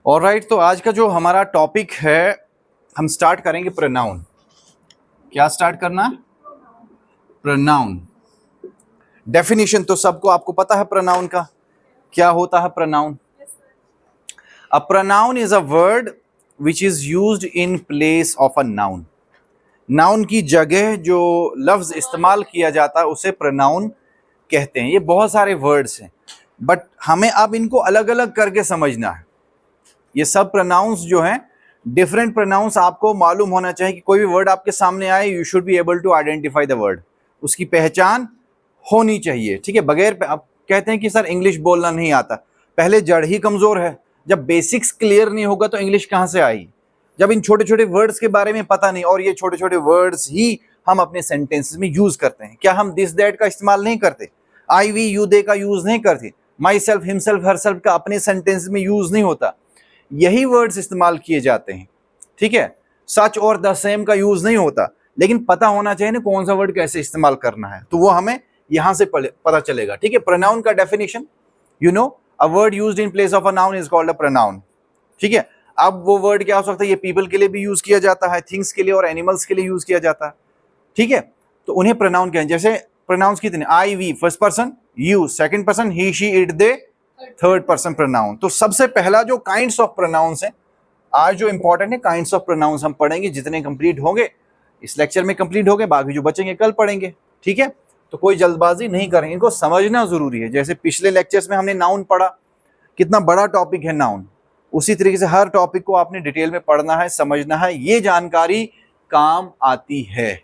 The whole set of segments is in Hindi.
ऑलराइट, तो आज का जो हमारा टॉपिक है, हम स्टार्ट करेंगे प्रोनाउन। क्या स्टार्ट करना? प्रोनाउन। डेफिनेशन तो सबको आपको पता है प्रोनाउन का। क्या होता है pronoun? A pronoun is a word which is used in place of a noun. Noun की जगह जो लफ्ज इस्तेमाल किया जाता है उसे प्रोनाउन कहते हैं। ये बहुत सारे वर्ड्स हैं, बट हमें अब इनको अलग अलग करके समझना है। ये सब प्रोनाउंस जो हैं, डिफरेंट प्रोनाउंस आपको मालूम होना चाहिए कि कोई भी वर्ड आपके सामने आए, you should be able to identify the word. उसकी पहचान होनी चाहिए, ठीक है। बगैर आप कहते हैं कि सर इंग्लिश बोलना नहीं आता, पहले जड़ ही कमजोर है। जब बेसिक्स क्लियर नहीं होगा तो इंग्लिश कहाँ से आएगी? जब इन छोटे छोटे वर्ड्स के बारे में पता नहीं, और ये छोटे छोटे वर्ड्स ही हम अपने सेंटेंसेस में यूज करते हैं। क्या हम दिस दैट का इस्तेमाल नहीं करते? आई वी यू दे का यूज नहीं करते? माई सेल्फ हिमसेल्फ हरसेल्फ का अपने सेंटेंस में यूज नहीं होता। यही वर्ड्स इस्तेमाल किए जाते हैं, ठीक है। सच और द सेम का यूज नहीं होता, लेकिन पता होना चाहिए ना कौन सा वर्ड कैसे इस्तेमाल करना है, तो वो हमें यहां से पता चलेगा, ठीक है। प्रोनाउन का definition, you know, a word used in place of a noun is called a pronoun, ठीक है। अब वो वर्ड क्या हो सकता है? ये पीपल के लिए भी यूज किया जाता है, थिंग्स के लिए और एनिमल्स के लिए यूज किया जाता है, ठीक है। तो उन्हें प्रोनाउन कहते हैं। जैसे प्रोनाउंस कितने? I we first person, you second person, he she it they third person pronoun. तो सबसे पहला जो काइंड्स ऑफ प्रोनाउंस है, आज जो इंपॉर्टेंट है काइंड्स ऑफ प्रोनाउंस हम पढ़ेंगे। जितने कंप्लीट होंगे इस लेक्चर में कंप्लीट होंगे, बाकी जो बचेंगे कल पढ़ेंगे, ठीक है। तो कोई जल्दबाजी नहीं करेंगे, इनको समझना जरूरी है। जैसे पिछले लेक्चर्स में हमने नाउन पढ़ा, कितना बड़ा टॉपिक है नाउन, उसी तरीके से हर टॉपिक को आपने डिटेल में पढ़ना है, समझना है। ये जानकारी काम आती है,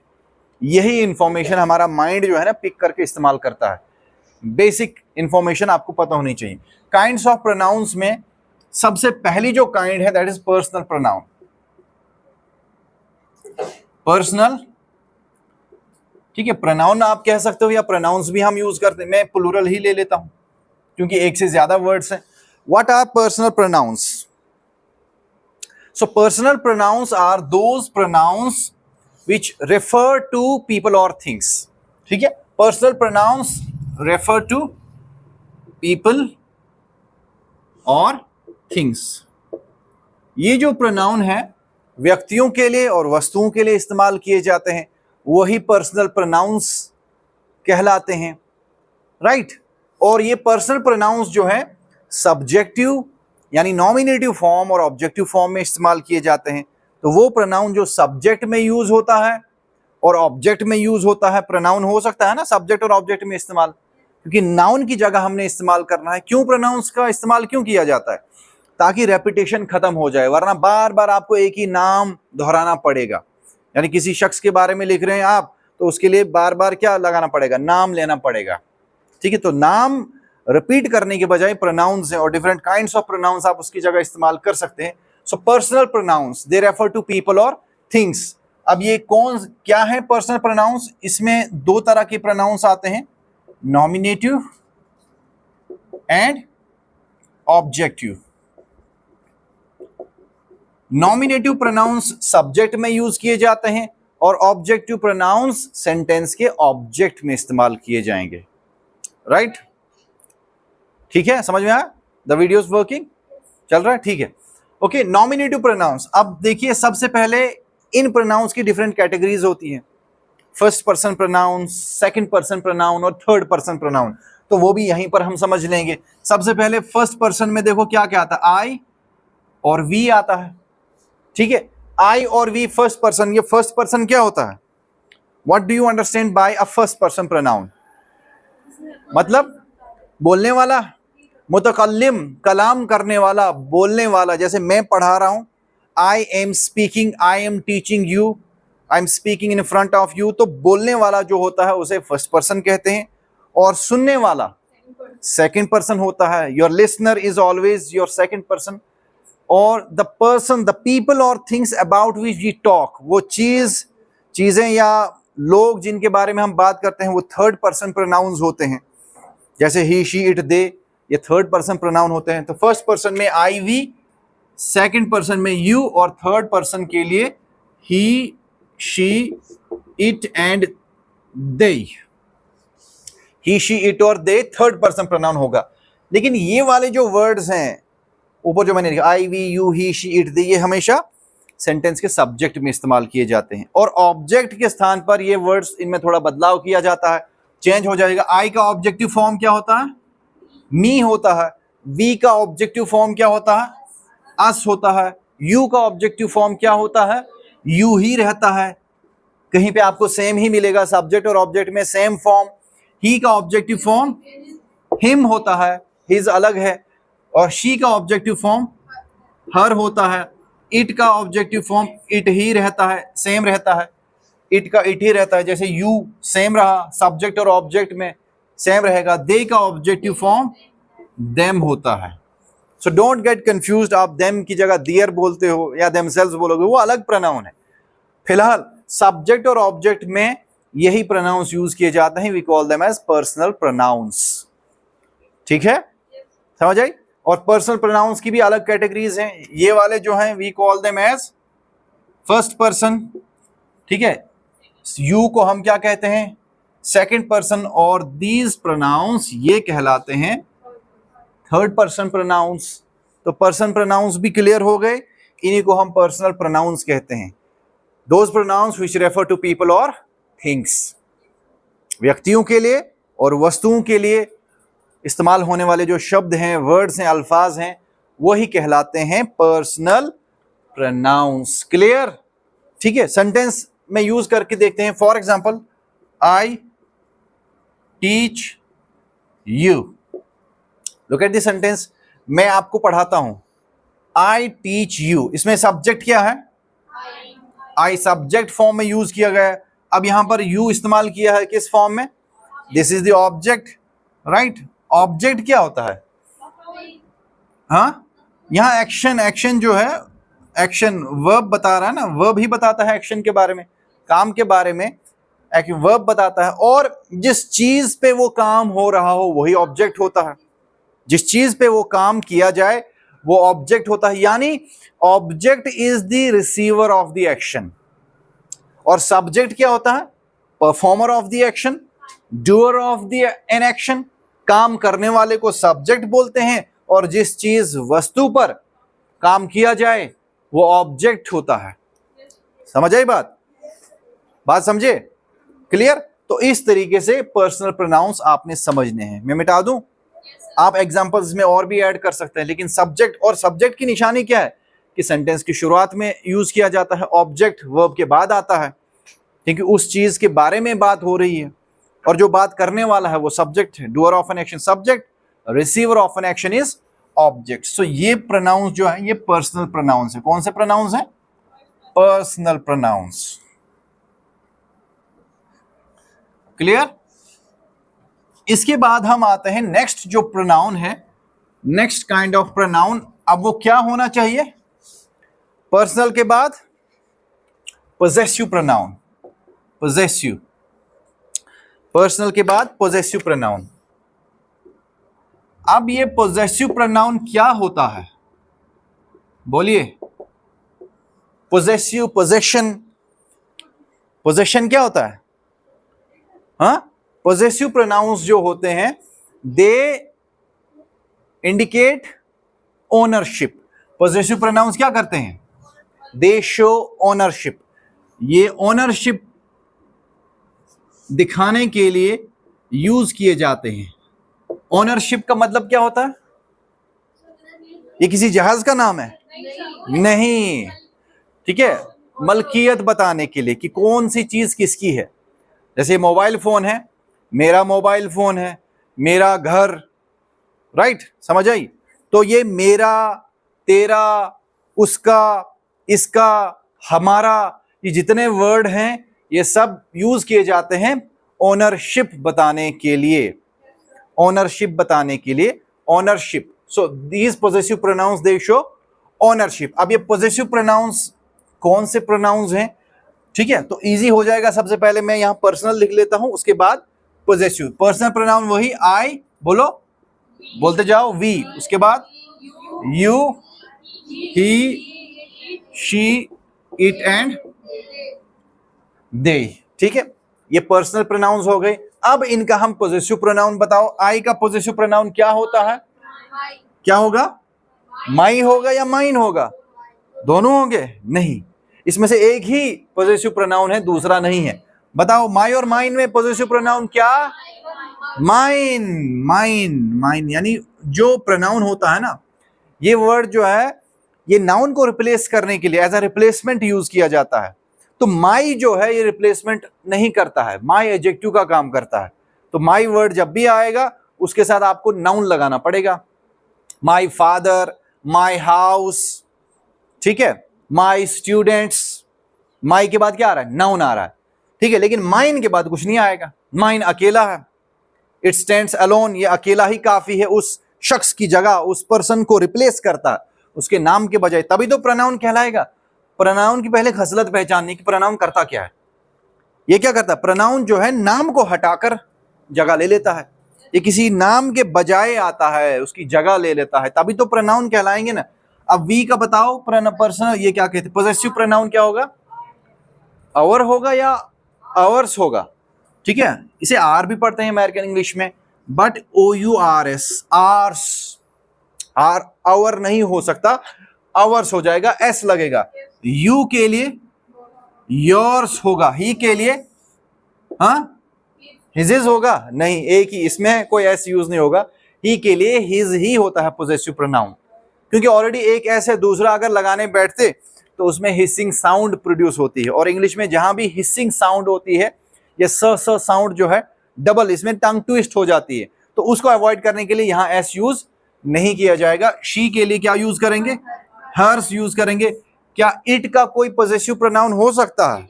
यही इंफॉर्मेशन हमारा माइंड जो है ना पिक करके इस्तेमाल करता है। बेसिक इंफॉर्मेशन आपको पता होनी चाहिए। काइंड्स ऑफ प्रोनाउंस में सबसे पहली जो काइंड है that is personal pronoun. Personal, ठीक है। प्रोनाउन आप कह सकते हो या प्रोनाउंस भी हम यूज करते हैं। मैं प्लूरल ही ले लेता हूं क्योंकि एक से ज्यादा वर्ड्स हैं। What are personal pronouns? So personal pronouns are those pronouns which refer to people और थिंग्स, ठीक है। Personal pronouns refer to people और थिंग्स। ये जो प्रोनाउन है व्यक्तियों के लिए और वस्तुओं के लिए इस्तेमाल किए जाते हैं, वही पर्सनल प्रोनाउंस कहलाते हैं, राइट। और ये पर्सनल प्रोनाउंस जो है सब्जेक्टिव यानी नॉमिनेटिव फॉर्म और ऑब्जेक्टिव फॉर्म में इस्तेमाल किए जाते हैं। तो वो प्रोनाउन जो सब्जेक्ट में यूज होता है और ऑब्जेक्ट में यूज होता है, प्रोनाउन हो सकता है ना सब्जेक्ट और ऑब्जेक्ट में इस्तेमाल, क्योंकि नाउन की जगह हमने इस्तेमाल करना है। क्यों प्रोनाउंस का इस्तेमाल क्यों किया जाता है? ताकि रेपिटेशन खत्म हो जाए, वरना बार बार आपको एक ही नाम दोहराना पड़ेगा। यानी किसी शख्स के बारे में लिख रहे हैं आप, तो उसके लिए बार बार क्या लगाना पड़ेगा? नाम लेना पड़ेगा, ठीक है। तो नाम रिपीट करने के बजाय प्रोनाउंस और डिफरेंट काइंड्स ऑफ प्रोनाउंस आप उसकी जगह इस्तेमाल कर सकते हैं। So personal pronouns they refer to people और थिंग्स। अब ये कौन क्या है पर्सनल प्रोनाउंस? इसमें दो तरह के प्रोनाउंस आते हैं, nominative and objective. Nominative pronouns subject में यूज किए जाते हैं और ऑब्जेक्टिव प्रोनाउंस सेंटेंस के ऑब्जेक्ट में इस्तेमाल किए जाएंगे, राइट? ठीक है, समझ में आया? द वीडियो इज वर्किंग, चल रहा है, ठीक है। Okay, nominative pronouns. अब देखिए, सबसे पहले इन प्रोनाउंस की डिफरेंट कैटेगरीज होती हैं। First person pronoun, second person pronoun और थर्ड पर्सन प्रोनाउन। तो वो भी यहीं पर हम समझ लेंगे। सबसे पहले फर्स्ट पर्सन में देखो क्या क्या आता है, आई और वी आता है, ठीक है। आई और वी फर्स्ट पर्सन। ये फर्स्ट पर्सन क्या होता है? What do you understand by a first person pronoun? मतलब बोलने वाला, मुतकल्लिम, कलाम करने वाला, बोलने वाला। जैसे मैं पढ़ा रहा हूं, I am speaking, I am teaching you, I am speaking in front of you. तो बोलने वाला जो होता है उसे फर्स्ट पर्सन कहते हैं, और सुनने वाला सेकंड पर्सन होता है। Your listener is always your second person. और द पर्सन, द पीपल और things about which we talk, वो चीजें या लोग जिनके बारे में हम बात करते हैं, वो थर्ड पर्सन प्रोनाउंस होते हैं। जैसे ही शी इट दे, ये थर्ड पर्सन प्रोनाउन होते हैं। तो फर्स्ट पर्सन में आई वी, सेकंड पर्सन में यू, और थर्ड पर्सन के लिए he, she, it and they. He, she, it और दे थर्ड पर्सन प्रोनाउन होगा। लेकिन ये वाले जो वर्ड्स हैं, ऊपर जो मैंने लिखा I, we, you, he, she, it, they, ये हमेशा सेंटेंस के सब्जेक्ट में इस्तेमाल किए जाते हैं। और ऑब्जेक्ट के स्थान पर ये वर्ड्स, इनमें थोड़ा बदलाव किया जाता है, चेंज हो जाएगा। आई का ऑब्जेक्टिव फॉर्म क्या होता है? मी होता है। वी का ऑब्जेक्टिव फॉर्म क्या होता है? अस होता है। यू का ऑब्जेक्टिव फॉर्म क्या होता है? यू ही रहता है। कहीं पे आपको सेम ही मिलेगा, सब्जेक्ट और ऑब्जेक्ट में सेम फॉर्म। ही का ऑब्जेक्टिव फॉर्म हिम होता है, हिज अलग है। और शी का ऑब्जेक्टिव फॉर्म हर होता है। इट का ऑब्जेक्टिव फॉर्म इट ही रहता है, सेम रहता है। इट का इट ही रहता है, जैसे यू सेम रहा, सब्जेक्ट और ऑब्जेक्ट में सेम रहेगा। दे का ऑब्जेक्टिव फॉर्म देम होता है। सो डोंट गेट कंफ्यूज्ड, आप देम की जगह दियर बोलते हो या देमसेल्व्स बोलोगे, वो अलग प्रोनाउन है। फिलहाल सब्जेक्ट और ऑब्जेक्ट में यही प्रोनाउंस यूज किए जाते हैं, we call them as personal pronouns. ठीक है, समझ आई? और पर्सनल प्रोनाउंस की भी अलग कैटेगरीज हैं। ये वाले जो हैं we call them as first person, ठीक है। यू को हम क्या कहते हैं? Second person. और दीज प्रोनाउंस ये कहलाते हैं थर्ड पर्सन प्रोनाउंस। तो पर्सन प्रोनाउंस भी क्लियर हो गए, इन्हीं को हम पर्सनल प्रोनाउंस कहते हैं। Those pronouns which refer to people और थिंग्स, व्यक्तियों के लिए और वस्तुओं के लिए इस्तेमाल होने वाले जो शब्द हैं, वर्ड्स हैं, अल्फाज हैं, वही कहलाते हैं पर्सनल प्रोनाउंस। क्लियर? ठीक है, सेंटेंस में यूज करके देखते हैं। For example, I teach you. Look at this sentence, मैं आपको पढ़ाता हूं। आई टीच यू, इसमें सब्जेक्ट क्या है? आई सब्जेक्ट फॉर्म में यूज किया गया है। अब यहां पर यू इस्तेमाल किया है किस फॉर्म में? This is the object, right? Object क्या होता है? हाँ, यहां एक्शन, एक्शन जो है, एक्शन वर्ब बता रहा है ना, वर्ब ही बताता है एक्शन के बारे में, काम के बारे में वर्ब बताता है। और जिस चीज पे वो काम हो रहा हो वही ऑब्जेक्ट होता है। जिस चीज पे वो काम किया जाए वो ऑब्जेक्ट होता है। यानी object is the receiver of the action. और सब्जेक्ट क्या होता है? Performer of the action, doer of the an action. काम करने वाले को सब्जेक्ट बोलते हैं, और जिस चीज वस्तु पर काम किया जाए वो ऑब्जेक्ट होता है। समझ आई बात? बात समझे? क्लियर? तो इस तरीके से पर्सनल प्रोनाउंस आपने समझने हैं। मैं मिटा दूं? आप एग्जांपल्स में और भी ऐड कर सकते हैं, लेकिन सब्जेक्ट, और सब्जेक्ट की निशानी क्या है कि सेंटेंस की शुरुआत में यूज किया जाता है, ऑब्जेक्ट वर्ब के बाद आता है, क्योंकि उस चीज के बारे में बात हो रही है, और जो बात करने वाला है वो सब्जेक्ट है। Doer of an action subject, receiver of an action is object. So ये प्रोनाउंस जो है ये पर्सनल प्रोनाउंस है। कौन से प्रोनाउंस है? Personal pronounce. क्लियर? इसके बाद हम आते हैं नेक्स्ट जो प्रोनाउन है, नेक्स्ट काइंड ऑफ प्रोनाउन। अब वो क्या होना चाहिए? पर्सनल के बाद पोजेसिव प्रोनाउन। पोजेसिव, पर्सनल के बाद पोजेसिव प्रोनाउन। अब ये पोजेसिव प्रोनाउन क्या होता है? बोलिए। पोजेसिव, पोजेशन, पोजेशन क्या होता है? हाँ, पोजेसिव प्रोनाउंस जो होते हैं they indicate ownership. Possessive pronouns क्या करते हैं? They show ownership. ये ओनरशिप दिखाने के लिए यूज किए जाते हैं। ओनरशिप का मतलब क्या होता है? ये किसी जहाज का नाम है? नहीं, ठीक है, मलकियत बताने के लिए कि कौन सी चीज किसकी है। जैसे मोबाइल फोन है, मेरा मोबाइल फोन है, मेरा घर, राइट? समझ आई? तो ये मेरा, तेरा, उसका, इसका, हमारा, ये जितने वर्ड हैं ये सब यूज किए जाते हैं ओनरशिप बताने के लिए। ओनरशिप बताने के लिए, ownership. So these possessive pronouns they show ownership. अब ये पोजेसिव प्रोनाउंस कौन से प्रोनाउंस हैं? ठीक है, तो इजी हो जाएगा। सबसे पहले मैं यहां पर्सनल लिख लेता हूं, उसके बाद पोजेसिव। पर्सनल प्रोनाउन वही आई, बोलो, बोलते जाओ, वी, उसके बाद you, he, she, it and दे। ठीक है, ये पर्सनल प्रोनाउंस हो गए। अब इनका हम पोजेसिव प्रोनाउन बताओ। आई का पोजेसिव प्रोनाउन क्या होता है? क्या होगा? माई होगा या माइन होगा? दोनों होंगे? नहीं, इसमें से एक ही पॉजेसिव प्रोनाउन है, दूसरा नहीं है। बताओ माई और माइन में पॉजेसिव प्रोनाउन क्या? माइन। माइन माइन यानी जो प्रोनाउन होता है ना, ये वर्ड जो है ये नाउन को रिप्लेस करने के लिए एज अ रिप्लेसमेंट यूज किया जाता है। तो माई जो है ये रिप्लेसमेंट नहीं करता है, माई एडजेक्टिव का काम करता है। तो माई वर्ड जब भी आएगा उसके साथ आपको नाउन लगाना पड़ेगा। माई फादर, माई हाउस, ठीक है, माई स्टूडेंट्स। माई के बाद क्या आ रहा है? नाउन आ रहा है, ठीक है, लेकिन माइन के बाद कुछ नहीं आएगा। माइन अकेला है, इट स्टैंड्स अलोन, ये अकेला ही काफी है, उस शख्स की जगह उस पर्सन को रिप्लेस करता है उसके नाम के बजाय, तभी तो प्रोनाउन कहलाएगा। प्रोनाउन की पहले खसलत पहचाननी कि प्रोनाउन करता क्या है। ये क्या करता है? प्रोनाउन जो है नाम को हटाकर जगह ले लेता है, ये किसी नाम के बजाय आता है, उसकी जगह ले लेता है, तभी तो प्रोनाउन कहलाएंगे ना। अब वी का बताओ पर्सनल, ये क्या कहते हैं? पॉजेसिव प्रोनाउन क्या होगा? आवर होगा या आवर्स होगा? ठीक है, इसे आर भी पढ़ते हैं अमेरिकन इंग्लिश में, but OURS, ours. Are our नहीं हो सकता, आवर्स हो जाएगा, एस लगेगा। यू के लिए योर्स होगा, ही के लिए हाँ हिजेज होगा, नहीं, एक ही, इसमें कोई एस यूज नहीं होगा। ही के लिए हिज ही होता है पॉजेसिव प्रोनाउन, क्योंकि ऑलरेडी एक एस है, दूसरा अगर लगाने बैठते तो उसमें हिसिंग साउंड प्रोड्यूस होती है। और इंग्लिश में जहां भी हिसिंग साउंड होती है, ये स साउंड जो है डबल, इसमें टंग ट्विस्ट हो जाती है, तो उसको अवॉइड करने के लिए यहां एस यूज नहीं किया जाएगा। शी के लिए क्या यूज करेंगे? हर्स यूज करेंगे। क्या इट का कोई पॉजेसिव प्रोनाउन हो सकता है?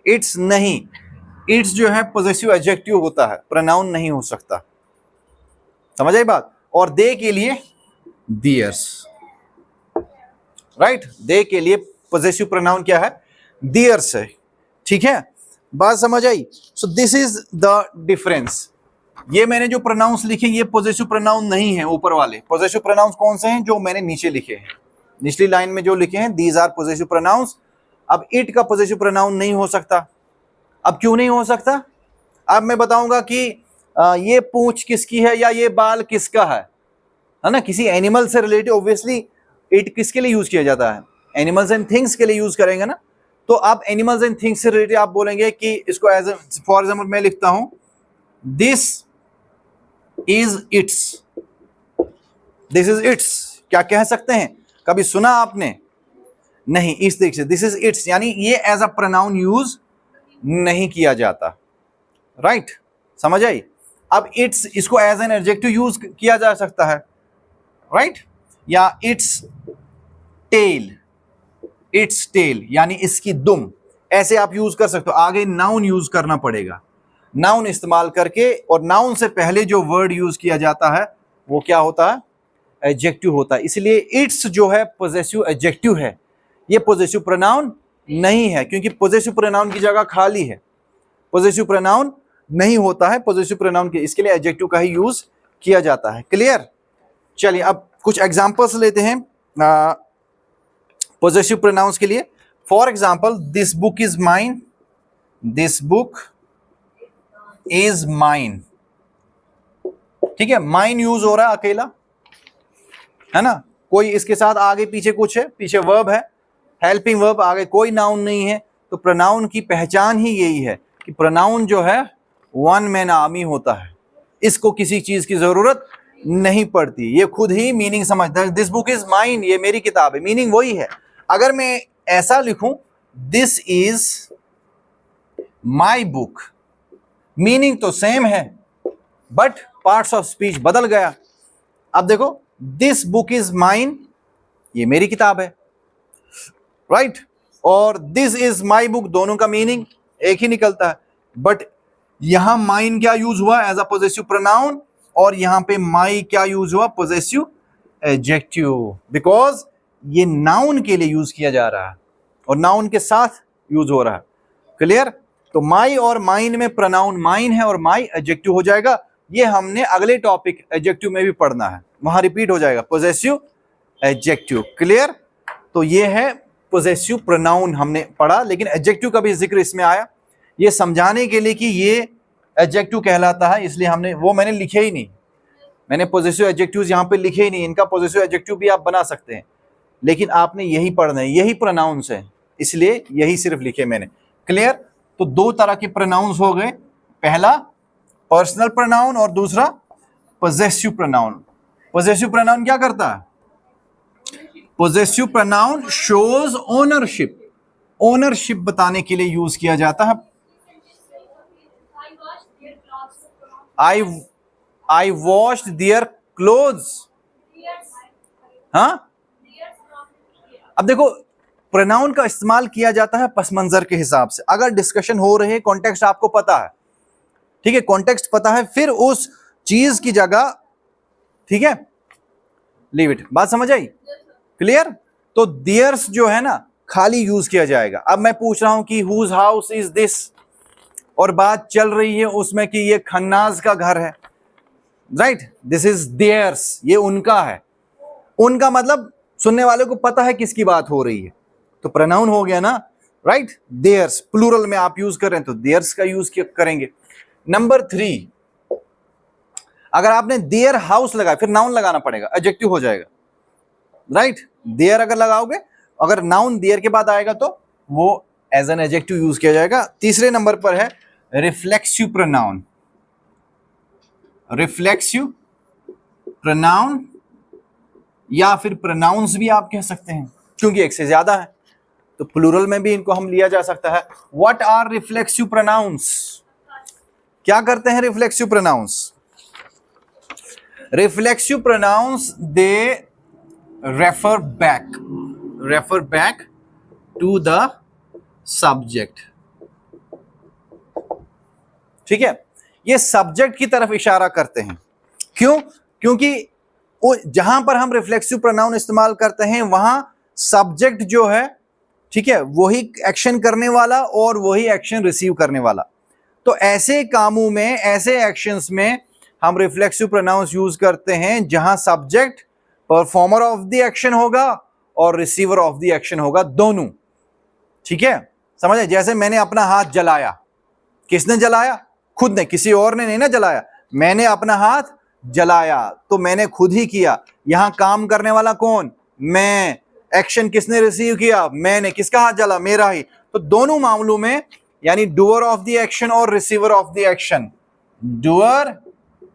इट्स नहीं, इट्स जो है पॉजेसिव एडजेक्टिव होता है, प्रोनाउन नहीं हो सकता। समझ आई बात? और दे के लिए दियर्स, राइट, दे के लिए पॉजेसिव प्रोनाउन क्या है? दियर्स है, ठीक है, बात समझ आई? So this is the difference. ये मैंने जो प्रोनाउंस लिखे ये पॉजेसिव प्रोनाउन नहीं है। ऊपर वाले पॉजेसिव प्रोनाउंस कौन से हैं? जो मैंने नीचे लिखे हैं, निचली लाइन में जो लिखे हैं, दीज आर पॉजेसिव प्रोनाउंस। अब इट का पॉजेसिव प्रोनाउन नहीं हो सकता। अब क्यों नहीं हो सकता? अब मैं बताऊंगा कि ये पूंछ किसकी है या ये बाल किसका है ना, किसी एनिमल से रिलेटेड। ऑब्वियसली इट किसके लिए यूज किया जाता है? एनिमल्स एंड थिंग्स के लिए यूज करेंगे ना। तो आप एनिमल्स एंड थिंग्स से रिलेटेड आप बोलेंगे कि इसको एज फॉर एग्जाम्पल मैं लिखता हूं, this is it's, this is it's. क्या कह सकते हैं? कभी सुना आपने? नहीं। इस तरीके से दिस इज इट्स यानी ये एज अ प्रोनाउन यूज नहीं किया जाता, राइट, समझ आई? अब इट्स, इसको एज एन एडजेक्टिव यूज किया जा सकता है, राइट, या इट्स टेल, इट्स टेल यानी इसकी दुम, ऐसे आप यूज कर सकते हो। आगे नाउन यूज करना पड़ेगा, नाउन इस्तेमाल करके, और नाउन से पहले जो वर्ड यूज किया जाता है वो क्या होता है? एडजेक्टिव होता है। इसलिए इट्स जो है पॉजेसिव एडजेक्टिव है, ये पॉजेसिव प्रोनाउन नहीं है, क्योंकि पॉजेसिव प्रोनाउन की जगह खाली है। पॉजेसिव प्रोनाउन नहीं होता है, पॉजेसिव प्रोनाउन के इसके लिए एडजेक्टिव का ही यूज किया जाता है। क्लियर? चलिए अब कुछ एग्जांपल्स लेते हैं पॉजेसिव प्रोनाउंस के लिए। For example, this book is mine, this book is mine, ठीक है, माइन यूज हो रहा है अकेला, है ना, कोई इसके साथ आगे पीछे कुछ है, पीछे वर्ब है, हेल्पिंग वर्ब, आगे कोई नाउन नहीं है। तो प्रोनाउन की पहचान ही यही है कि प्रोनाउन जो है वन मैन आर्मी होता है, इसको किसी चीज की जरूरत नहीं पड़ती, ये खुद ही मीनिंग समझता है। दिस बुक इज माइन, ये मेरी किताब है, मीनिंग वही है। अगर मैं ऐसा लिखूं, this is my book, meaning तो सेम है बट पार्ट्स ऑफ स्पीच बदल गया। अब देखो, दिस बुक इज माइन, ये मेरी किताब है, राइट, और दिस इज माई बुक, दोनों का मीनिंग एक ही निकलता है। बट यहां माइन क्या यूज हुआ? एज अ पॉजेसिव प्रोनाउन, और यहां पे माई क्या यूज हुआ? पॉजेसिव एडजेक्टिव, बिकॉज ये नाउन के लिए यूज किया जा रहा है और नाउन के साथ यूज हो रहा है। क्लियर? तो माई और माइन में प्रोनाउन माइन है और माई एडजेक्टिव हो जाएगा। ये हमने अगले टॉपिक एडजेक्टिव में भी पढ़ना है, वहां रिपीट हो जाएगा पॉजेसिव एडजेक्टिव। क्लियर? तो ये है पॉजेसिव प्रोनाउन हमने पढ़ा, लेकिन एडजेक्टिव का भी जिक्र इसमें आया, ये समझाने के लिए कि ये एडजेक्टिव कहलाता है, इसलिए हमने वो मैंने लिखे ही नहीं। मैंने पॉजिटिव एडजेक्टिव्स यहाँ पे लिखे ही नहीं, इनका पॉजिटिव एडजेक्टिव भी आप बना सकते हैं, लेकिन आपने यही पढ़ना है, यही प्रोनाउंस है, इसलिए यही सिर्फ लिखे मैंने। क्लियर? तो दो तरह के प्रोनाउंस हो गए, पहला पर्सनल प्रोनाउन और दूसरा पोजेसिव प्रोनाउन। पोजेसिव प्रोनाउन क्या करता है? Possessive pronoun shows ownership, ownership बताने के लिए यूज किया जाता है। I washed their clothes। हाँ, अब देखो प्रोनाउन का इस्तेमाल किया जाता है पस मंजर के हिसाब से। अगर डिस्कशन हो रही है, कॉन्टेक्स्ट आपको पता है, ठीक है, कॉन्टेक्स्ट पता है, फिर उस चीज की जगह, ठीक है, लीव इट। बात समझ आई? क्लियर? तो दियर्स जो है ना खाली यूज किया जाएगा। अब मैं पूछ रहा हूं कि हुज हाउस इज दिस, और बात चल रही है उसमें कि ये खन्नाज का घर है, राइट, दिस इज दियर्स, ये उनका है। उनका मतलब सुनने वाले को पता है किसकी बात हो रही है, तो प्रोनाउन हो गया ना, राइट। देयर्स प्लूरल में आप यूज कर रहे हैं तो देयर्स का यूज करेंगे। नंबर 3, अगर आपने देयर हाउस लगाया फिर नाउन लगाना पड़ेगा, एडजेक्टिव हो जाएगा, राइट। देयर अगर लगाओगे, अगर नाउन देयर के बाद आएगा तो वो एज एन एडजेक्टिव यूज किया जाएगा। तीसरे नंबर पर है रिफ्लेक्सिव प्रोनाउन। रिफ्लेक्सिव प्रोनाउन या फिर प्रोनाउंस भी आप कह सकते हैं, क्योंकि एक से ज्यादा है तो प्लूरल में भी इनको हम लिया जा सकता है। What are reflexive pronouns? क्या करते हैं reflexive pronouns? Reflexive pronouns they refer back to the subject, ठीक है, ये सब्जेक्ट की तरफ इशारा करते हैं। क्यों? क्योंकि जहां पर हम रिफ्लेक्सिव प्रोनाउन इस्तेमाल करते हैं वहां सब्जेक्ट जो है, ठीक है, वही एक्शन करने वाला और वही एक्शन रिसीव करने वाला। तो ऐसे कामों में, ऐसे एक्शंस में हम रिफ्लेक्सिव प्रोनाउंस यूज करते हैं जहां subject performer of the action होगा और रिसीवर ऑफ द एक्शन होगा, दोनों, ठीक है, समझे? जैसे मैंने अपना हाथ जलाया, किसने जलाया? खुद ने, किसी और ने नहीं ना जलाया, मैंने अपना हाथ जलाया तो मैंने खुद ही किया। यहां काम करने वाला कौन? मैं। एक्शन किसने रिसीव किया? मैंने। किसका हाथ जला? मेरा ही। तो दोनों मामलों में यानी डूअर ऑफ द एक्शन और receiver of the action, doer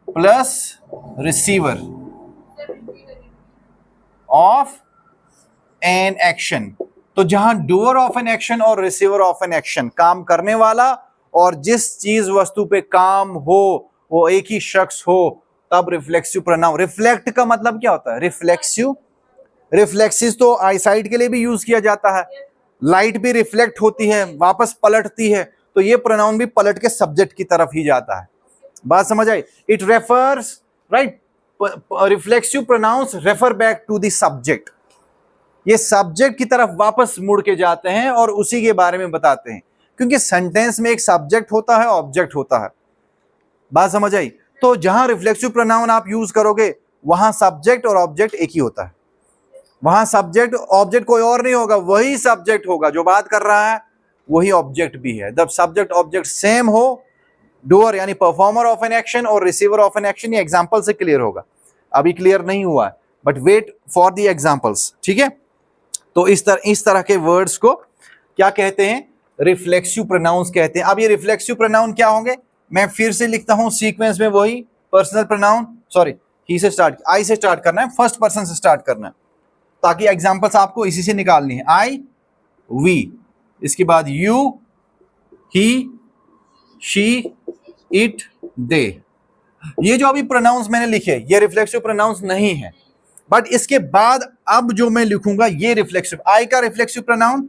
plus receiver of an action. तो जहां डूअर ऑफ एन एक्शन और रिसीवर ऑफ एन एक्शन, काम करने वाला और जिस चीज वस्तु पे काम हो वो एक ही शख्स हो, तब रिफ्लेक्सिव प्रोनाउन। रिफ्लेक्ट का मतलब क्या होता है? रिफ्लेक्सिव, रिफ्लेक्सिस तो आईसाइट के लिए भी यूज किया जाता है, लाइट भी रिफ्लेक्ट होती है, वापस पलटती है, तो ये प्रोनाउन भी पलट के सब्जेक्ट की तरफ ही जाता है। बात समझ आई? It refers, right, reflexive pronouns refer back to the subject, ये सब्जेक्ट की तरफ वापस मुड़ के जाते हैं और उसी के बारे में बताते हैं, क्योंकि सेंटेंस में एक सब्जेक्ट होता है, ऑब्जेक्ट होता है। बात समझ आई? तो जहां रिफ्लेक्सिव प्रोनाउन आप यूज करोगे वहां सब्जेक्ट और ऑब्जेक्ट एक ही होता है, वहां सब्जेक्ट ऑब्जेक्ट कोई और नहीं होगा, वही सब्जेक्ट होगा, जो बात कर रहा है वही ऑब्जेक्ट भी है। जब सब्जेक्ट ऑब्जेक्ट सेम हो, डूअर यानी परफॉर्मर ऑफ एन एक्शन और रिसीवर ऑफ एन एक्शन, ये एग्जांपल से क्लियर होगा, अभी क्लियर नहीं हुआ है, but wait for the examples, ठीक है। तो इस तरह के वर्ड्स को क्या कहते हैं? रिफ्लेक्सिव प्रोनाउंस कहते हैं। अब ये रिफ्लेक्सिव प्रोनाउन क्या होंगे? मैं फिर से लिखता हूं सीक्वेंस में, वही पर्सनल प्रोनाउन, सॉरी ही से स्टार्ट, आई से स्टार्ट करना है, फर्स्ट पर्सन से स्टार्ट करना है, ताकि एग्जांपल्स आपको इसी से निकालनी है। आई, वी, इसके बाद you, he, she, it, they. ये जो अभी प्रोनाउंस मैंने लिखे ये रिफ्लेक्सिव प्रोनाउंस नहीं है, बट इसके बाद अब जो मैं लिखूंगा ये रिफ्लेक्सिव। आई का रिफ्लेक्सिव प्रोनाउन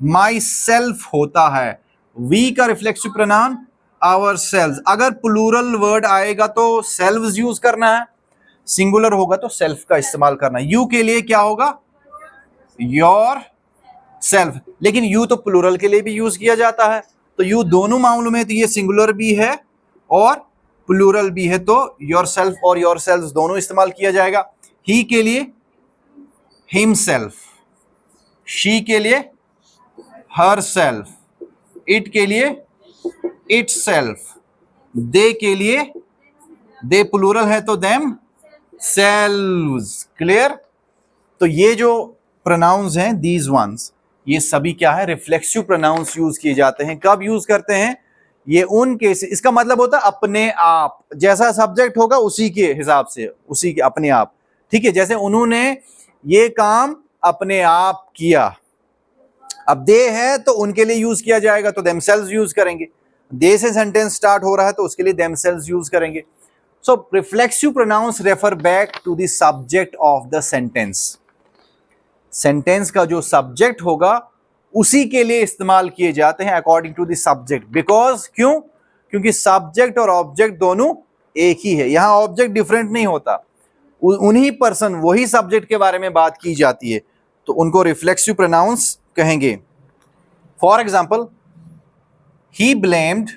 माई सेल्फ होता है, वी का रिफ्लेक्सिव प्रोनाउन आवर सेल्व्स। अगर प्लूरल वर्ड आएगा तो सेल्व्स यूज करना है, सिंगुलर होगा तो सेल्फ का इस्तेमाल करना है। यू के लिए क्या होगा? योर सेल्फ, लेकिन यू तो प्लूरल के लिए भी यूज किया जाता है, तो यू दोनों मामलों में तो ये सिंगुलर भी है और प्लूरल भी है, तो योर सेल्फ और योर सेल्व्स दोनों इस्तेमाल किया जाएगा। ही के लिए हिमसेल्फ, शी के लिए हर सेल्फ, इट के लिए इट सेल्फ, दे के लिए, दे प्लूरल है तो देम सेल्व्स। क्लियर? तो ये जो प्रोनाउंस हैं दीज वंस, ये सभी क्या है? रिफ्लेक्सिव प्रोनाउंस यूज किए जाते हैं। कब यूज करते हैं? ये उन केस, इसका मतलब होता है अपने आप, जैसा सब्जेक्ट होगा उसी के हिसाब से, उसी के अपने आप। ठीक है, जैसे उन्होंने ये काम अपने आप किया। अब दे है तो उनके लिए यूज किया जाएगा, तो देमसेल्व्स यूज करेंगे। दे से सेंटेंस स्टार्ट हो रहा है तो उसके लिए देमसेल्व्स यूज करेंगे। So reflexive pronouns refer back to the subject of the sentence. Sentence का जो सब्जेक्ट होगा उसी के लिए इस्तेमाल किए जाते हैं according to the subject. Because क्यों? क्योंकि सब्जेक्ट और ऑब्जेक्ट दोनों एक ही है, यहां ऑब्जेक्ट डिफरेंट नहीं होता, उन्हीं पर्सन वही सब्जेक्ट के बारे में बात की जाती है, तो उनको रिफ्लेक्सिव प्रोनाउंस कहेंगे। For example, he blamed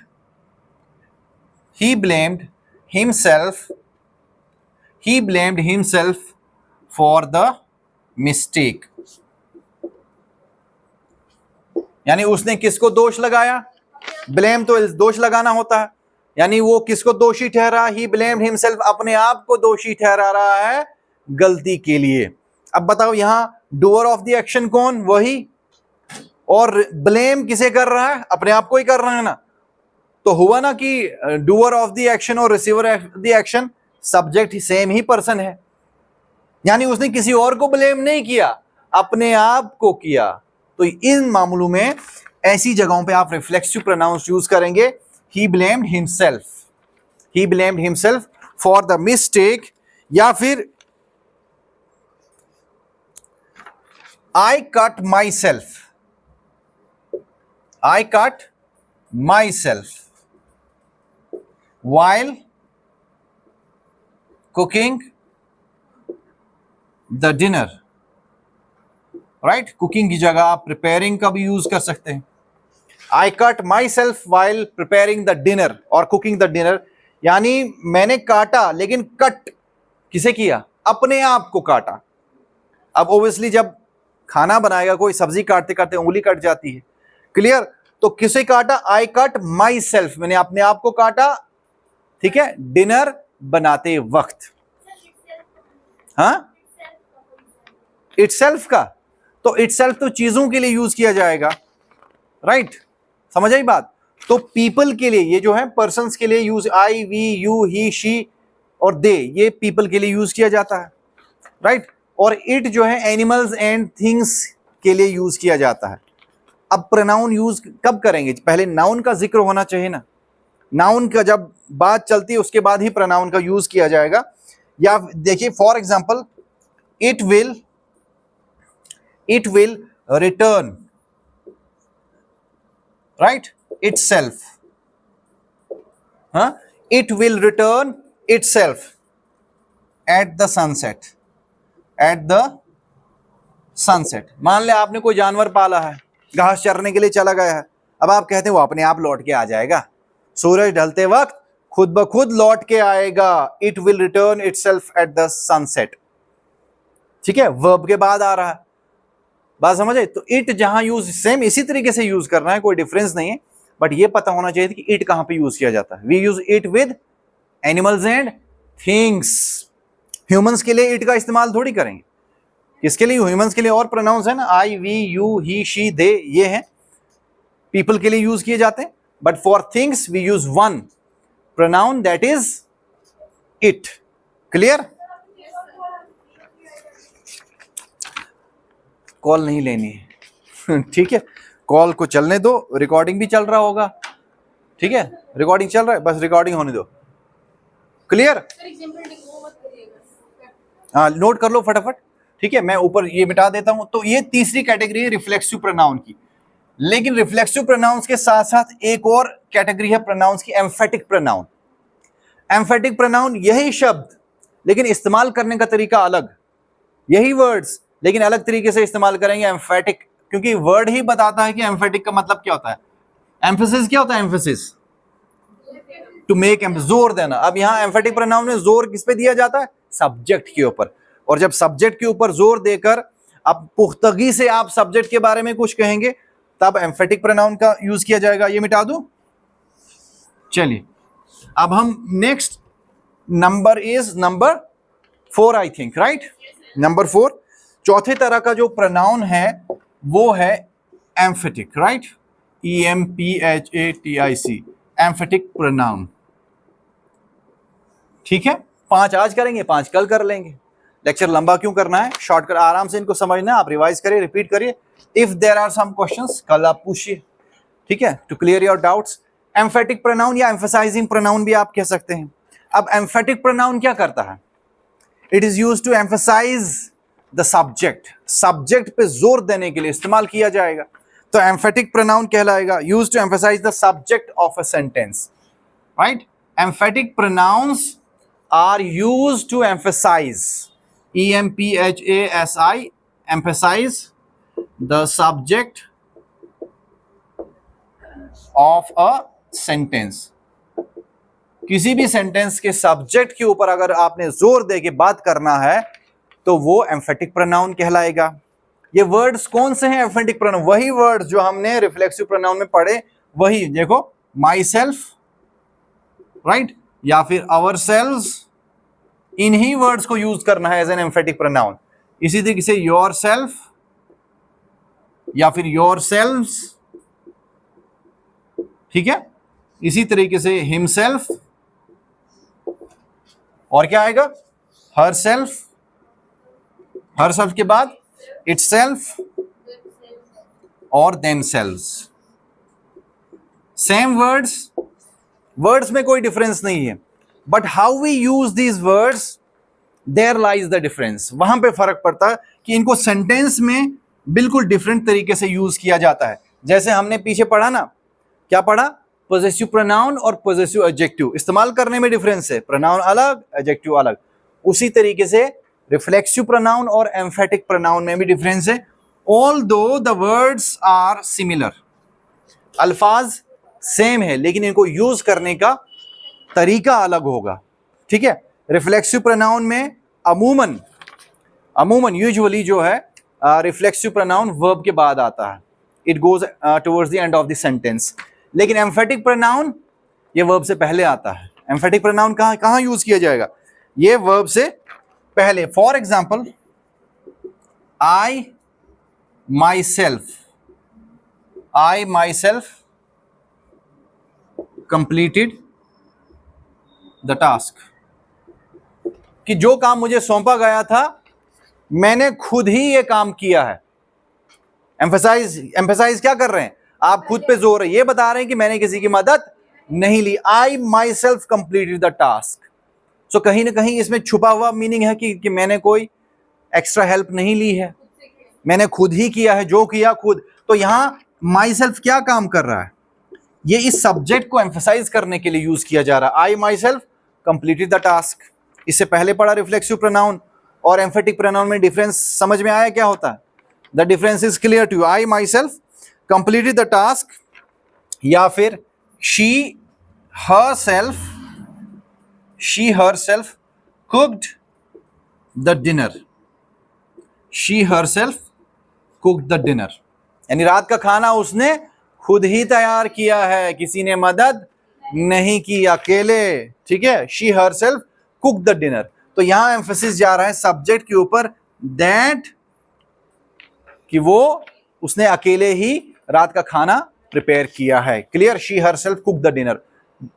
himself for the mistake. यानी उसने किसको दोष लगाया? ब्लेम तो दोष लगाना होता है, यानी वो किसको दोषी ठहरा? ही ब्लेम्ड हिमसेल्फ, अपने आप को दोषी ठहरा रहा है गलती के लिए। अब बताओ यहां डूअर ऑफ द एक्शन कौन? वही। और ब्लेम किसे कर रहा है? अपने आप को ही कर रहा है ना। तो हुआ ना कि डूअर ऑफ द एक्शन और receiver of the action subject he same he person है, यानी उसने किसी और को ब्लेम नहीं किया, अपने आप को किया। तो इन मामलों में ऐसी जगहों पे आप रिफ्लेक्सिव प्रोनाउंस यूज करेंगे। ही blamed himself for the mistake, या फिर I cut my self while cooking the dinner, right? Cooking की जगह आप प्रिपेयरिंग का भी यूज कर सकते हैं। I cut my self while preparing the dinner और कुकिंग द डिनर, यानी मैंने काटा, लेकिन कट किसे किया? अपने आप को काटा। अब ओब्वियसली जब खाना बनाएगा कोई, सब्जी काटते काटते उंगली कट जाती है। क्लियर? तो किसे काटा? आई कट माई सेल्फ, मैंने अपने आप को काटा। ठीक है, डिनर बनाते वक्त। हाँ, इटसेल्फ का, तो इटसेल्फ तो चीजों के लिए यूज किया जाएगा, राइट? समझ आई बात? तो पीपल के लिए, ये जो है पर्सन्स के लिए use, I, we, you, he, she और दे, ये पीपल के लिए यूज किया जाता है, राइट? और इट जो है एनिमल्स एंड थिंग्स के लिए यूज किया जाता है। अब प्रोनाउन यूज कब करेंगे? पहले नाउन का जिक्र होना चाहिए ना। नाउन का जब बात चलती है उसके बाद ही प्रोनाउन का यूज किया जाएगा। या देखिए for example, it will return, right? Itself, हाँ, it will return itself at the sunset. मान ले आपने कोई जानवर पाला है, घास चरने के लिए चला गया है, अब आप कहते हैं वो अपने आप लौट के आ जाएगा, सूरज ढलते वक्त खुद ब खुद लौट के आएगा। It will return itself at the sunset. ठीक है, वर्ब के बाद आ रहा है, बात समझे? तो इट जहां यूज सेम इसी तरीके से यूज करना है, कोई डिफरेंस नहीं है, बट ये पता होना चाहिए कि इट कहां पे यूज किया जाता है। We use it with animals and things. Humans के लिए इट का इस्तेमाल थोड़ी करेंगे, किसके लिए? ह्यूमंस के लिए और प्रोनाउंस है ना, I, we, you, he, she, they, ये हैं, पीपल के लिए यूज किए जाते हैं। But for things we use one pronoun, that is it. Clear? Call नहीं लेनी है ठीक है, कॉल को चलने दो, रिकॉर्डिंग भी चल रहा होगा। ठीक है, रिकॉर्डिंग चल रहा है, बस रिकॉर्डिंग होने दो। क्लियर? हाँ, नोट कर लो फटाफट। ठीक है, मैं ऊपर ये मिटा देता हूं। तो ये तीसरी कैटेगरी है रिफ्लेक्सिव प्रोनाउन की। लेकिन रिफ्लेक्सिव प्रोनाउंस के साथ साथ एक और कैटेगरी है प्रोनाउंस की, एम्फेटिक प्रोनाउन। एम्फेटिक प्रोनाउन यही शब्द, लेकिन इस्तेमाल करने का तरीका अलग, यही वर्ड्स लेकिन अलग तरीके से इस्तेमाल करेंगे। एम्फेटिक, क्योंकि वर्ड ही बताता है कि एम्फेटिक का मतलब क्या होता है। एम्फेसिस क्या होता है? एम्फेसिस, टू मेक, जोर देना। अब यहाँ एम्फेटिक प्रोनाउन में जोर किस पे दिया जाता है? सब्जेक्ट के ऊपर। और जब सब्जेक्ट के ऊपर जोर देकर अब पुख्तगी से आप सब्जेक्ट के बारे में कुछ कहेंगे, तब एम्फेटिक प्रोनाउन का यूज किया जाएगा। ये मिटा दूं? चलिए, अब हम next number is number 4 I think, right? Number 4। चौथे तरह का जो प्रोनाउन है वो है emphatic, right? EMPHATIC, emphatic pronoun. ठीक है, 5 आज करेंगे, 5 कल कर लेंगे। लेक्चर लंबा क्यों करना है, शॉर्टकट आराम से इनको समझना है। आप रिवाइज करिए, रिपीट करिए। If there are some questions कल आप पूछिए, ठीक है, to clear your doubts. Emphatic pronoun या एम्फसाइजिंग प्रोनाउन भी आप कह सकते हैं। अब एम्फेटिक प्रोनाउन क्या करता है? It is used to emphasise the subject, subject पे जोर देने के लिए इस्तेमाल किया जाएगा, तो एम्फेटिक प्रोनाउन कहलाएगा। Used to emphasise the subject of a sentence, right? Emphatic pronouns are used to emphasize, EMPHASI, emphasize the subject of a sentence। किसी भी सेंटेंस के सब्जेक्ट के ऊपर अगर आपने जोर दे के बात करना है तो वो एम्फेटिक प्रोनाउन कहलाएगा। ये वर्ड्स कौन से हैं एम्फेटिक प्रोनाउन? वही वर्ड जो हमने रिफ्लेक्सिव प्रोनाउन में पढ़े, वही देखो, माई सेल्फ, राइट, या फिर आवर सेल्व्स, इन्हीं वर्ड्स को यूज करना है एज एन एम्फेटिक प्रोनाउन। इसी तरीके से योर सेल्फ या फिर योर सेल्व्स, ठीक है, इसी तरीके से हिमसेल्फ, और क्या आएगा? हर सेल्फ, हर सेल्फ के बाद इटसेल्फ और देमसेल्व्स। सेम वर्ड्स, वर्ड्स में कोई डिफरेंस नहीं है, but how we use these words, there lies the difference. वहां पे फर्क पड़ता है कि इनको सेंटेंस में बिल्कुल डिफरेंट तरीके से यूज किया जाता है। जैसे हमने पीछे पढ़ा ना, क्या पढ़ा? पोजेसिव प्रोनाउन और पोजेसिव एडजेक्टिव, इस्तेमाल करने में डिफरेंस है, प्रोनाउन अलग, एडजेक्टिव अलग। उसी तरीके से रिफ्लेक्सिव प्रोनाउन और एम्फेटिक प्रोनाउन में भी डिफरेंस है, although the words are similar. अल्फाज सेम है लेकिन इनको यूज करने का तरीका अलग होगा, ठीक है? रिफ्लेक्सिव प्रोनाउन में अमूमन यूजुअली जो है रिफ्लेक्सिव प्रोनाउन वर्ब के बाद आता है, it goes towards the end of the sentence. लेकिन एम्फेटिक प्रोनाउन ये वर्ब से पहले आता है। एम्फेटिक प्रोनाउन कहां यूज किया जाएगा? ये वर्ब से पहले। For example, I myself completed the task, कि जो काम मुझे सौंपा गया था मैंने खुद ही ये काम किया है। एम्फसाइज क्या कर रहे हैं आप? खुद पे जोर है, ये बता रहे हैं कि मैंने किसी की मदद नहीं ली। I myself completed the task. So कहीं ना कहीं इसमें छुपा हुआ मीनिंग है कि मैंने कोई एक्स्ट्रा हेल्प नहीं ली है, मैंने खुद ही किया है, जो किया खुद। तो यहां माई सेल्फ क्या काम कर रहा है? ये इस सब्जेक्ट को एम्फसाइज करने के लिए यूज किया जा रहा है। I myself completed the task. इससे पहले पढ़ा रिफ्लेक्सिव प्रोनाउन और एम्फेटिक प्रोनाउन में डिफरेंस समझ में आया क्या होता है? The difference is clear to you. I myself completed the task, या फिर she herself cooked the dinner. She herself cooked the dinner, यानी रात का खाना उसने खुद ही तैयार किया है, किसी ने मदद नहीं की, अकेले, ठीक है? She her self cook the dinner. तो यहां एम्फेसिस जा रहा है सब्जेक्ट के ऊपर, दैट, कि वो उसने अकेले ही रात का खाना प्रिपेयर किया है। Clear? She her self cook the dinner.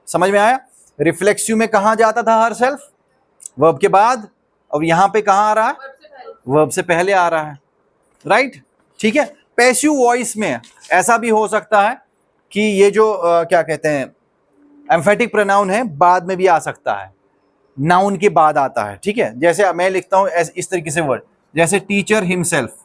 समझ में आया? रिफ्लेक्सिव में कहां जाता था हर सेल्फ? वर्ब के बाद। अब यहां पे कहां आ रहा है? वर्ब से पहले आ रहा है, राइट? ठीक है। पैसिव वॉइस में ऐसा भी हो सकता है कि ये जो क्या कहते हैं एम्फेटिक प्रोनाउन है बाद में भी आ सकता है, नाउन के बाद आता है, ठीक है? जैसे मैं लिखता हूं इस तरीके से वर्ड, जैसे टीचर हिमसेल्फ,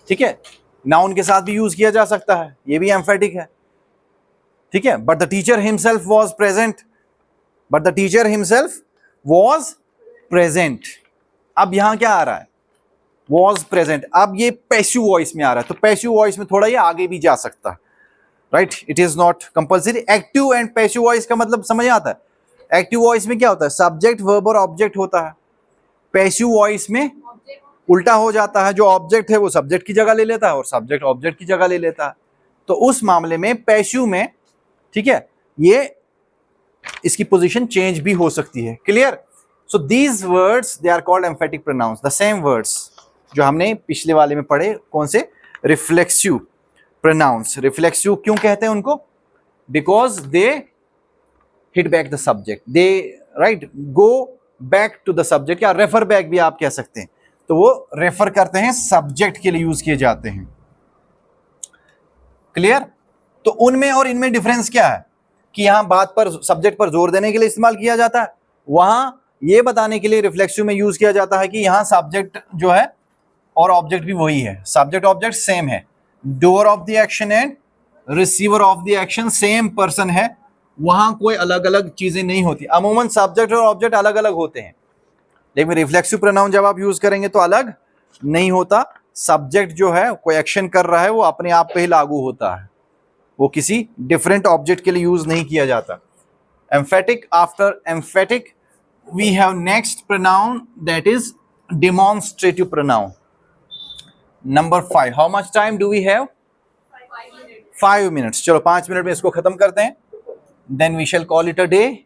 ठीक है? नाउन के साथ भी यूज किया जा सकता है, ये भी एम्फेटिक है, ठीक है? But the teacher himself was present. अब यहां क्या आ रहा है? Was present. अब ये पैसिव वॉइस में आ रहा है, तो पैसिव वॉइस में थोड़ा ये आगे भी जा सकता है, right? It is not compulsory. Active and passive voice का मतलब समझ आता है? एक्टिव वॉइस में क्या होता है? सब्जेक्ट, वर्ब और ऑब्जेक्ट होता है। पैसिव वॉइस में उल्टा हो जाता है, जो ऑब्जेक्ट है वो सब्जेक्ट की जगह ले लेता है और सब्जेक्ट ऑब्जेक्ट की जगह ले लेता है। तो उस मामले में पैसिव में, ठीक है, ये इसकी पोजीशन चेंज भी हो सकती है। Clear? So these words they are called emphatic pronouns, the same words जो हमने पिछले वाले में पढ़े। कौन से? Reflexive pronouns. रिफ्लेक्सिव क्यों कहते हैं उनको? Because they hit back the subject, they right go back to the subject, या रेफर बैक भी आप कह सकते हैं। तो वो रेफर करते हैं, सब्जेक्ट के लिए यूज किए जाते हैं। क्लियर? तो उनमें और इनमें डिफरेंस क्या है कि यहां बात पर, सब्जेक्ट पर जोर देने के लिए इस्तेमाल किया जाता है, वहां ये बताने के लिए रिफ्लेक्सिव में यूज किया जाता है कि यहां सब्जेक्ट जो है और ऑब्जेक्ट भी वही है, सब्जेक्ट ऑब्जेक्ट सेम है, door of the action and receiver of the action same person है, वहां कोई अलग अलग चीजें नहीं होती। अमूमन सब्जेक्ट और ऑब्जेक्ट अलग अलग होते हैं, लेकिन रिफ्लेक्सिव प्रोनाउन जब आप यूज करेंगे तो अलग नहीं होता। सब्जेक्ट जो है कोई एक्शन कर रहा है वो अपने आप पे ही लागू होता है, वो किसी डिफरेंट ऑब्जेक्ट के लिए यूज नहीं किया जाता। Emphatic, after emphatic we have next pronoun that is demonstrative pronoun. Number 5, how much time do we have? 5 minutes. चलो 5 मिनट में इसको खत्म करते हैं, then we shall call it a day.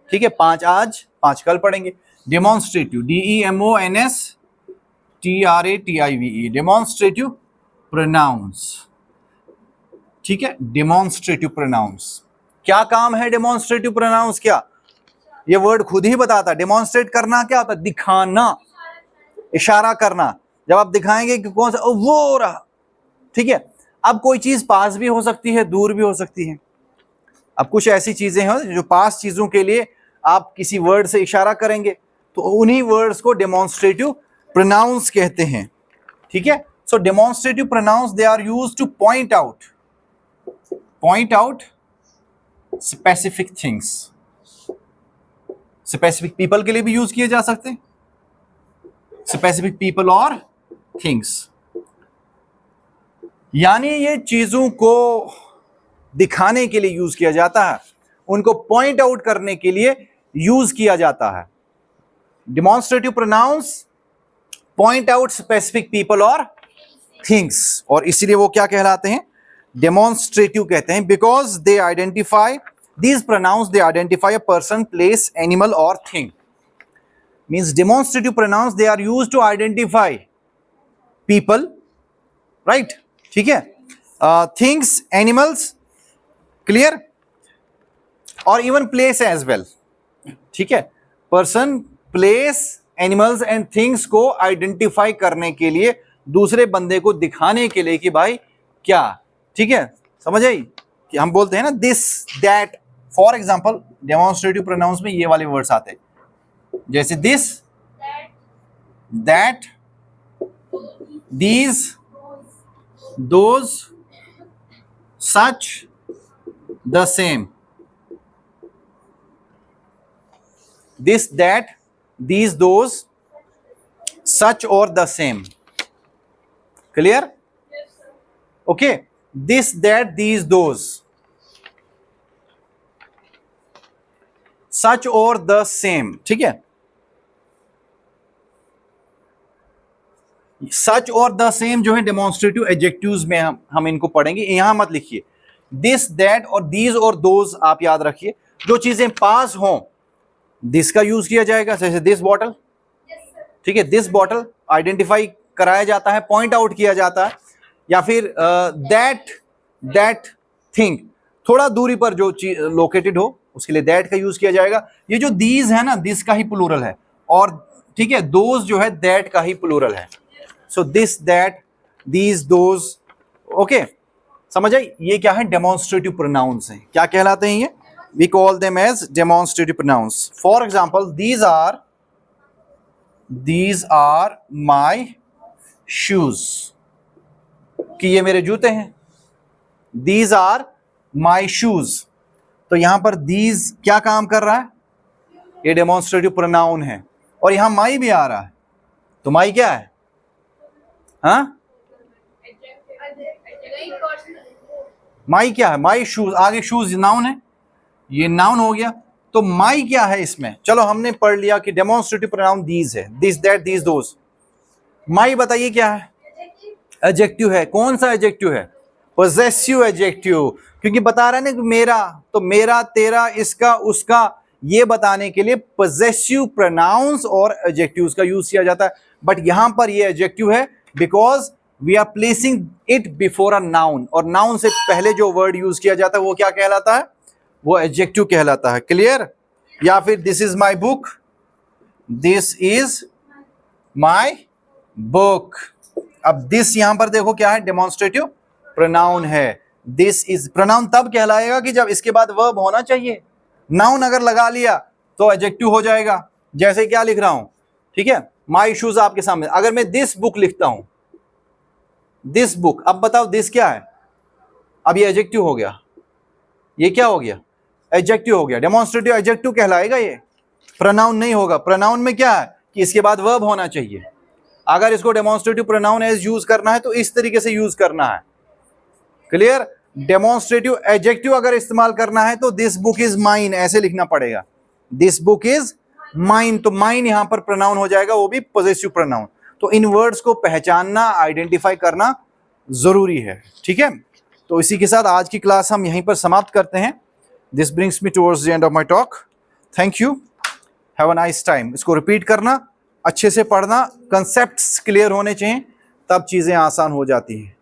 ठीक है, 5 आज, 5 कल पढ़ेंगे। Demonstrative, DEMONSTRATIVE, demonstrative pronouns. ठीक है, डेमोन्स्ट्रेटिव प्रोनाउंस। क्या काम है डेमोन्स्ट्रेटिव प्रोनाउंस? क्या ये वर्ड खुद ही बताता है। डेमोन्स्ट्रेट करना क्या होता है? दिखाना, इशारा करना। जब आप दिखाएंगे कि कौन सा, वो रहा। ठीक है, अब कोई चीज पास भी हो सकती है, दूर भी हो सकती है। अब कुछ ऐसी चीजें हैं जो पास चीजों के लिए आप किसी वर्ड से इशारा करेंगे, तो उन्हीं वर्ड्स को डेमोन्स्ट्रेटिव प्रोनाउंस कहते हैं। ठीक है, so demonstrative pronouns they are used to point out specific things. Specific people के लिए भी यूज किए जा सकते हैं, स्पेसिफिक पीपल और थिंग्स, यानी ये चीजों को दिखाने के लिए यूज किया जाता है, उनको पॉइंट आउट करने के लिए यूज किया जाता है। Demonstrative pronouns point out specific people और थिंग्स, और इसीलिए वो क्या कहलाते हैं? डेमोन्स्ट्रेटिव कहते हैं, because they identify, these pronouns they identify a person, place, animal or thing. Means demonstrative pronouns they are used to identify people, right? ठीक है, things, animals, clear, और even place as well. ठीक है, person, place, animals and things को identify करने के लिए, दूसरे बंदे को दिखाने के लिए कि भाई क्या, ठीक है, समझ आई? कि हम बोलते हैं ना this that, for example demonstrative pronouns में ये वाले वर्ड्स आते हैं, जैसे this, that, these, those, such, the same. This, that, these, those, such और the same. Clear? Okay, this, that, these, those, such और द सेम। ठीक है, सच और द सेम जो है डेमोन्स्ट्रेटिव एडजेक्टिव्स में हम इनको पढ़ेंगे। यहां मत लिखिए दिस, दैट और दीज और दोज, आप याद रखिए जो चीजें पास हों दिस का यूज किया जाएगा, जैसे दिस बॉटल। ठीक है, दिस बॉटल आइडेंटिफाई कराया जाता है, पॉइंट आउट किया जाता है, या फिर दैट थिंग, थोड़ा दूरी पर जो चीज लोकेटेड हो उसके लिए दैट का यूज किया जाएगा। ये जो दीज है ना, दिस का ही प्लूरल है, और ठीक है दोज जो है दैट का ही प्लूरल है। So this, that, these, those. Okay, समझ आई? ये क्या है? डेमोन्स्ट्रेटिव प्रोनाउंस हैं। क्या कहलाते हैं ये? We call them as demonstrative pronouns. For example, these are my shoes, कि ये मेरे जूते हैं। दीज आर माई शूज, तो यहां पर दीज क्या काम कर रहा है? ये डेमोन्स्ट्रेटिव प्रोनाउन है, और यहां माई भी आ रहा है, तो माई क्या है? हाँ, माई क्या है? माई शूज, आगे शूज नाउन है, ये नाउन हो गया, तो माई क्या है इसमें? चलो हमने पढ़ लिया कि डेमोन्स्ट्रेटिव प्रोनाउन दीज है, दिस, दैट, दीज, दोज। माई बताइए क्या है? एडजेक्टिव है। कौन सा एडजेक्टिव है? possessive adjective, क्योंकि बता रहे हैं ना कि मेरा, तो मेरा, तेरा, इसका, उसका, ये बताने के लिए possessive pronouns और adjectives का यूज किया जाता है। बट यहां पर ये adjective है because we are placing it before a noun, और नाउन से पहले जो वर्ड यूज किया जाता है वो क्या कहलाता है? वो एडजेक्टिव कहलाता है। क्लियर? या फिर this is my book, this is my book. अब दिस यहां पर देखो क्या है? डेमोन्स्ट्रेटिव प्रोनाउन है। दिस इज प्रोनाउन तब कहलाएगा कि जब इसके बाद वर्ब होना चाहिए। नाउन अगर लगा लिया तो एडजेक्टिव हो जाएगा। जैसे क्या लिख रहा हूं, ठीक है, माई शूज आपके सामने, अगर मैं दिस बुक लिखता हूं, दिस बुक, अब बताओ दिस क्या है? अब ये एडजेक्टिव हो गया। ये क्या हो गया? एडजेक्टिव हो गया। डेमोन्स्ट्रेटिव एडजेक्टिव कहलाएगा, ये प्रोनाउन नहीं होगा। प्रोनाउन में क्या है कि इसके बाद वर्ब होना चाहिए। अगर इसको डेमोन्स्ट्रेटिव प्रोनाउन एज यूज करना है तो इस तरीके से यूज करना है। क्लियर? डेमोन्स्ट्रेटिव एडजेक्टिव अगर इस्तेमाल करना है तो दिस बुक इज माइन ऐसे लिखना पड़ेगा। दिस बुक इज माइन, तो माइन यहां पर प्रोनाउन हो जाएगा, वो भी पॉजेसिव प्रोनाउन। तो इन वर्ड्स को पहचानना, आइडेंटिफाई करना जरूरी है। ठीक है, तो इसी के साथ आज की क्लास हम यहीं पर समाप्त करते हैं। This brings me towards the end of my talk. Thank you, have a nice time. इसको रिपीट करना, अच्छे से पढ़ना, कंसेप्ट्स क्लियर होने चाहिए, तब चीजें आसान हो जाती हैं।